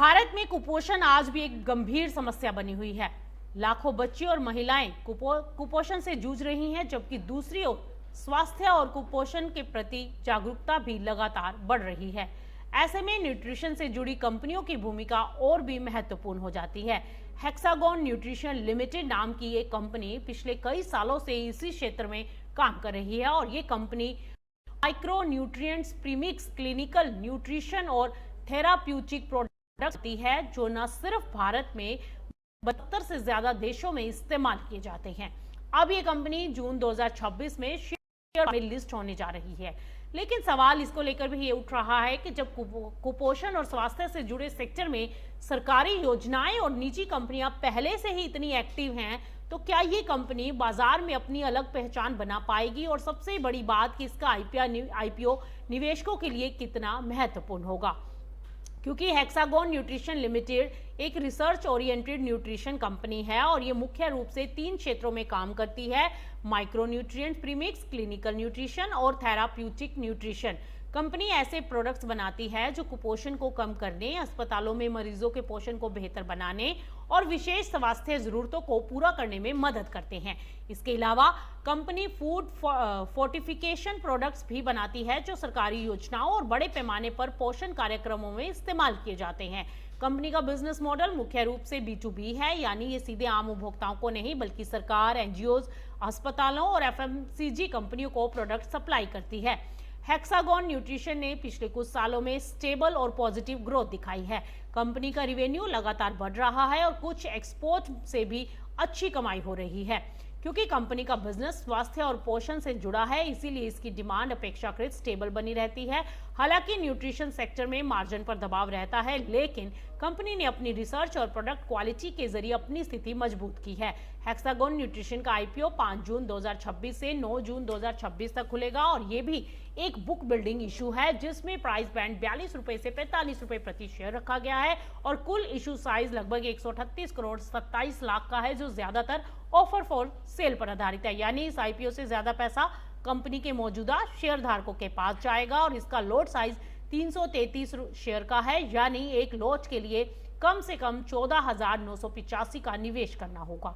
भारत में कुपोषण आज भी एक गंभीर समस्या बनी हुई है। लाखों बच्चे और महिलाएं कुपोषण से जूझ रही हैं, जबकि दूसरी ओर स्वास्थ्य और कुपोषण के प्रति जागरूकता भी लगातार बढ़ रही है। ऐसे में न्यूट्रिशन से जुड़ी कंपनियों की भूमिका और भी महत्वपूर्ण हो जाती है। हेक्सागोन न्यूट्रिशन लिमिटेड नाम की एक कंपनी पिछले कई सालों से इसी क्षेत्र में काम कर रही है और ये company micro nutrients, premix, clinical nutrition और थेराप्यूटिक प्रोडक्ट है, जो न सिर्फ भारत में 72 से ज्यादा देशों में इस्तेमाल किए जाते हैं। अब ये कंपनी जून 2026 में शेयर में लिस्ट होने जा रही है। लेकिन सवाल इसको लेकर भी ये उठ रहा है कि जब कुपोषण और स्वास्थ्य से जुड़े सेक्टर में सरकारी योजनाएं और निजी कंपनियां पहले से ही इतनी एक्टिव हैं, तो क्या ये कंपनी बाजार में अपनी अलग पहचान बना पाएगी? और सबसे बड़ी बात कि इसका आईपीओ निवेशकों के लिए कितना महत्वपूर्ण होगा, क्योंकि हेक्सागोन न्यूट्रिशन लिमिटेड एक रिसर्च ओरिएंटेड न्यूट्रिशन कंपनी है और ये मुख्य रूप से 3 क्षेत्रों में काम करती है: micro nutrient, premix, clinical nutrition और थेराप्यूटिक न्यूट्रिशन। कंपनी ऐसे प्रोडक्ट्स बनाती है जो कुपोषण को कम करने, अस्पतालों में मरीजों के पोषण को बेहतर बनाने और विशेष स्वास्थ्य जरूरतों को पूरा करने में मदद करते हैं। इसके अलावा कंपनी फूड फोर्टिफिकेशन प्रोडक्ट्स भी बनाती है जो सरकारी योजनाओं और बड़े पैमाने पर पोषण कार्यक्रमों में इस्तेमाल किए जाते हैं। कंपनी का बिजनेस मॉडल मुख्य रूप से B2B है, यानी ये सीधे आम उपभोक्ताओं को नहीं बल्कि सरकार, एनजीओज, अस्पतालों और FMCG कंपनियों को प्रोडक्ट सप्लाई करती है। हेक्सागोन न्यूट्रिशन ने पिछले कुछ सालों में स्टेबल और पॉजिटिव ग्रोथ दिखाई है। कंपनी का रिवेन्यू लगातार बढ़ रहा है और कुछ एक्सपोर्ट से भी अच्छी कमाई हो रही है। क्योंकि कंपनी का बिजनेस स्वास्थ्य और पोषण से जुड़ा है, इसीलिए इसकी डिमांड अपेक्षाकृत स्टेबल बनी रहती है। हालांकि न्यूट्रिशन सेक्टर में मार्जिन पर दबाव रहता है, लेकिन कंपनी ने अपनी रिसर्च और प्रोडक्ट क्वालिटी के जरिए अपनी स्थिति मजबूत की है। हेक्सागोन न्यूट्रिशन का आईपीओ 5 जून 2026 से 9 जून 2026 तक खुलेगा और ये भी एक बुक बिल्डिंग इशू है, जिसमें प्राइस बैंड 42 रुपए से 45 रुपए प्रति शेयर रखा गया है और कुल इशू साइज लगभग 138 करोड़ 27 लाख का है, जो ज्यादातर ऑफर फॉर सेल पर आधारित है। यानी इस आईपीओ से ज्यादा पैसा कंपनी के मौजूदा शेयर धारकों के पास जाएगा और इसका लॉट साइज 333 शेयर का है, यानी एक लॉट के लिए कम से कम 14,985 का निवेश करना होगा।